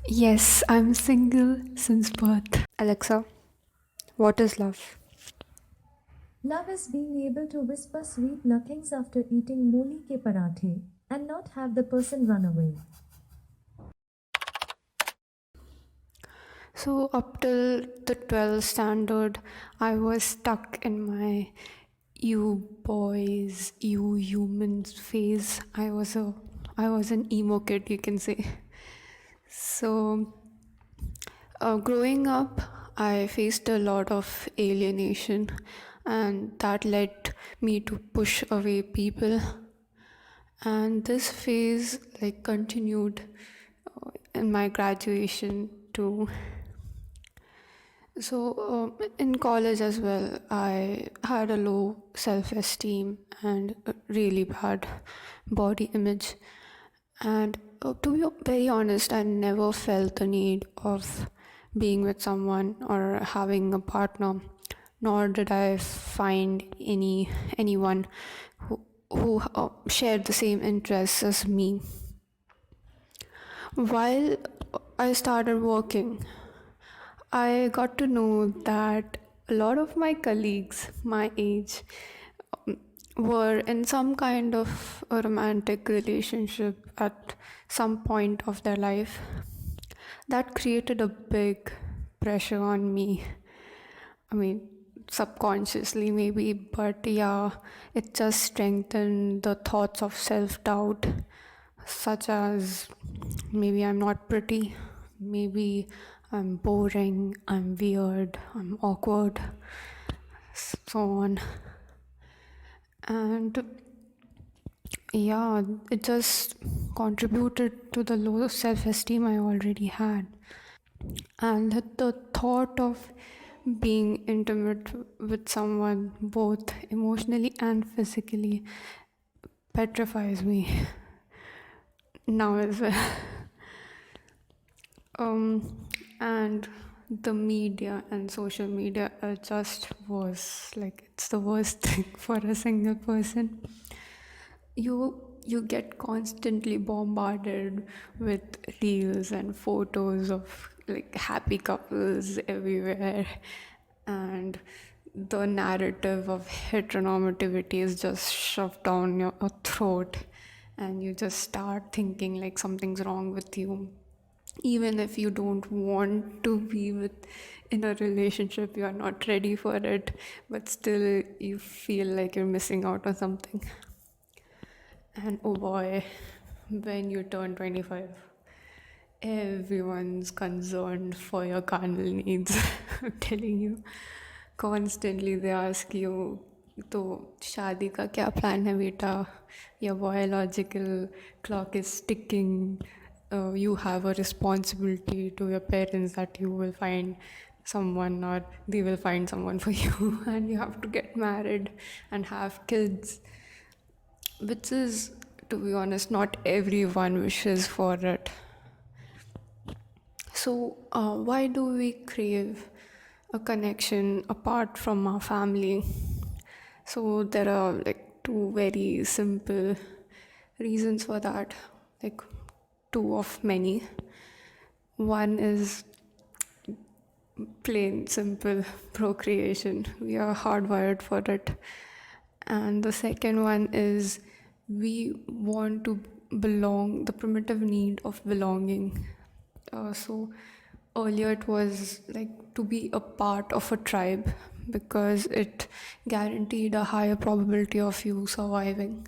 Yes, I'm single since birth. Alexa, what is love? Love is being able to whisper sweet nothings after eating mooli ke parathe and not have the person run away. So, up till the 12th standard, I was stuck in my you boys, you humans phase. I was an emo kid, you can say. So, growing up, I faced a lot of alienation, and that led me to push away people. And this phase continued in my graduation too. So in college as well, I had a low self-esteem and a really bad body image. And to be very honest, I never felt the need of being with someone or having a partner, nor did I find anyone who shared the same interests as me. While I started working, I got to know that a lot of my colleagues my age were in some kind of a romantic relationship at some point of their life. That created a big pressure on me. I mean, subconsciously maybe, but yeah, it just strengthened the thoughts of self doubt, such as maybe I'm not pretty, maybe I'm boring, I'm weird, I'm awkward, so on. And yeah, it just contributed to the low self esteem I already had. And the thought of being intimate with someone, both emotionally and physically, petrifies me now as well. And the media and social media just was like it's the worst thing for a single person. You get constantly bombarded with reels and photos of like happy couples everywhere, and the narrative of heteronormativity is just shoved down your throat, and you just start thinking like something's wrong with you, even if you don't want to be with in a relationship, you are not ready for it, but still you feel like you're missing out on something. And oh boy, when you turn 25, everyone's concerned for your carnal needs. I'm telling you, constantly they ask you, तो शादी का क्या plan है बेटा? Your biological clock is ticking. You have a responsibility to your parents that you will find someone or they will find someone for you, and you have to get married and have kids, which is, to be honest, not everyone wishes for it. So, why do we crave a connection apart from our family? So, there are like two very simple reasons for that, like two of many. One is plain simple procreation, we are hardwired for it. And the second one is we want to belong, the primitive need of belonging. So earlier it was like to be a part of a tribe because it guaranteed a higher probability of you surviving.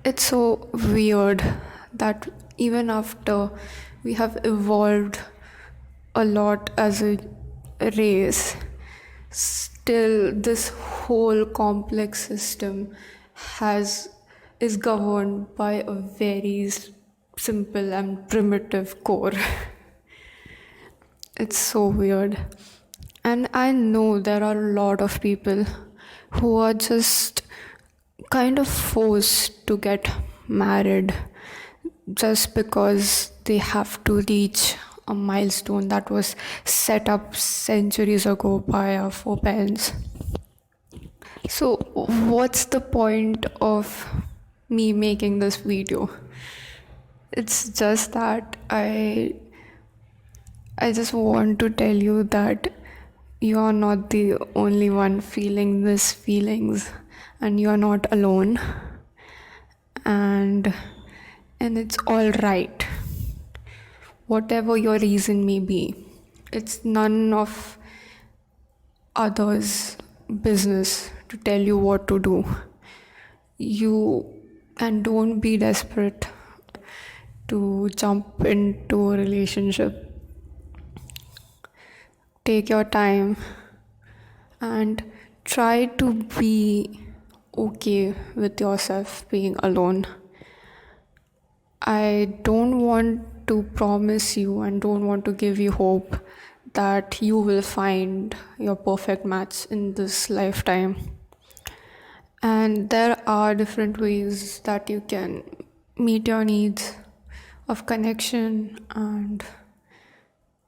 It's so weird that even after we have evolved a lot as a race, still this whole complex system has is governed by a very simple and primitive core. It's so weird. And I know there are a lot of people who are just kind of forced to get married just because they have to reach a milestone that was set up centuries ago by our foreparents. So, what's the point of me making this video? It's just that I just want to tell you that you are not the only one feeling these feelings, and you are not alone, and it's all right. Whatever your reason may be, it's none of others' business to tell you what to do. You and don't be desperate to jump into a relationship. Take your time and try to be okay with yourself being alone. I don't want to promise you and don't want to give you hope that you will find your perfect match in this lifetime. And there are different ways that you can meet your needs of connection and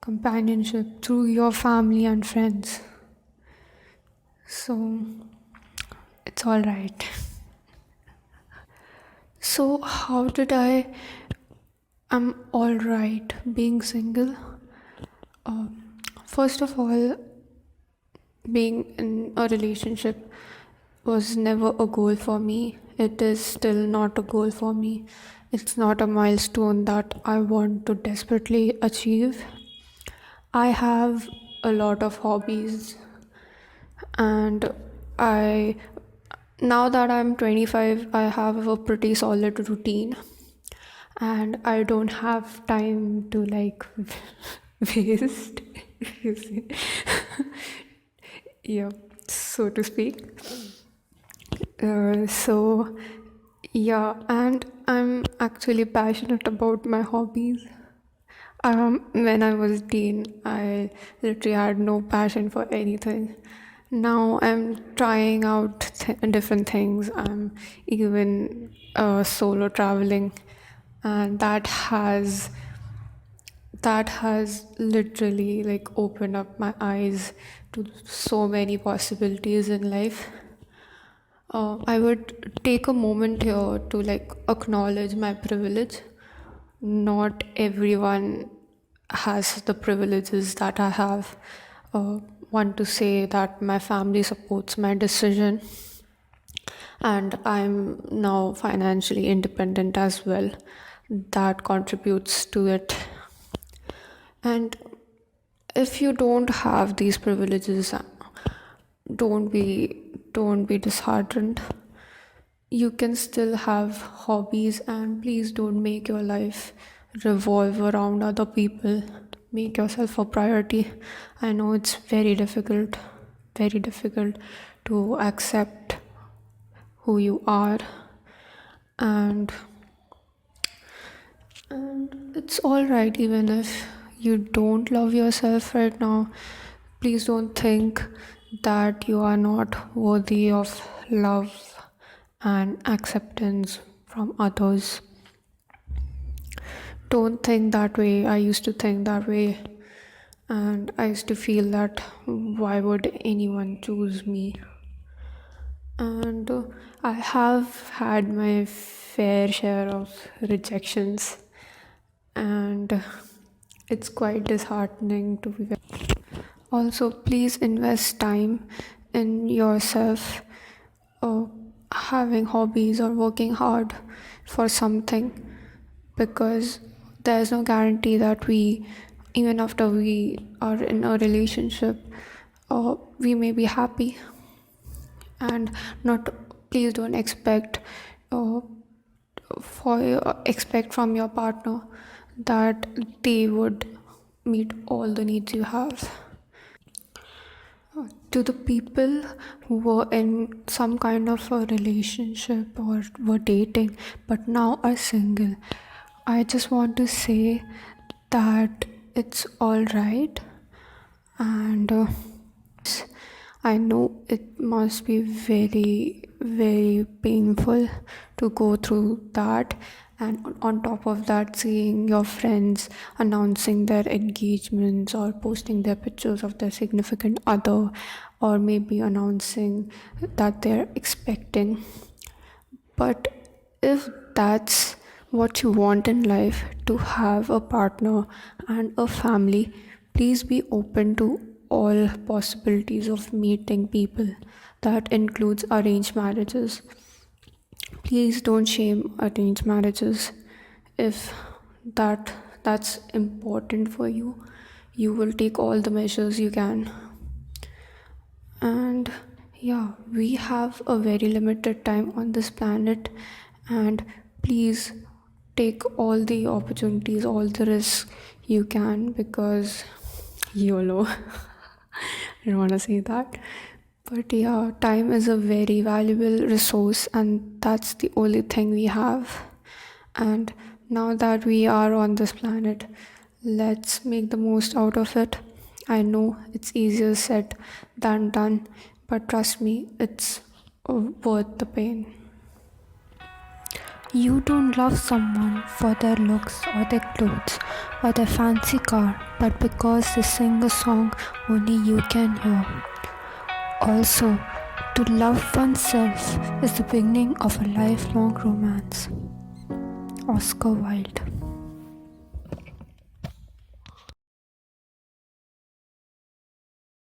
companionship through your family and friends. So it's all right. So how did I'm all right being single? Uh, First of all, being in a relationship was never a goal for me. It is still not a goal for me. It's not a milestone that I want to desperately achieve. I have a lot of hobbies, and I now that I'm 25, I have a pretty solid routine, and I don't have time to like waste, you see. Yeah, so to speak. So yeah, and I'm actually passionate about my hobbies. When I was teen, I literally had no passion for anything. Now I'm trying out different things. I'm even solo traveling, and that has literally like opened up my eyes to so many possibilities in life. I would take a moment here to like acknowledge my privilege. Not everyone has the privileges that I have. Want to say that my family supports my decision, and I'm now financially independent as well. That contributes to it. And if you don't have these privileges, don't be disheartened. You can still have hobbies, and please don't make your life revolve around other people. Make yourself a priority. I know it's very difficult to accept who you are, and it's all right even if you don't love yourself right now. Please don't think that you are not worthy of love and acceptance from others. Don't think that way. I used to think that way, and I used to feel that why would anyone choose me? And I have had my fair share of rejections, and it's quite disheartening to be. Also, please invest time in yourself, or having hobbies or working hard for something, because there's no guarantee that even after we are in a relationship, we may be happy. And not please don't uh, expect from your partner that they would meet all the needs you have. To the people who were in some kind of a relationship or were dating but now are single, I just want to say that it's all right. And I know it must be very, very painful to go through that. And on top of that, seeing your friends announcing their engagements or posting their pictures of their significant other, or maybe announcing that they're expecting. But if that's what you want in life, to have a partner and a family, please be open to all possibilities of meeting people. That includes arranged marriages. Please don't shame arranged marriages. If that's important for you, you will take all the measures you can. And yeah, we have a very limited time on this planet, and please take all the opportunities, all the risks you can, because YOLO. I don't want to say that. But yeah, time is a very valuable resource, and that's the only thing we have. And now that we are on this planet, let's make the most out of it. I know it's easier said than done, but trust me, it's worth the pain. You don't love someone for their looks or their clothes or their fancy car, but because they sing a song only you can hear. Also, to love oneself is the beginning of a lifelong romance. Oscar Wilde.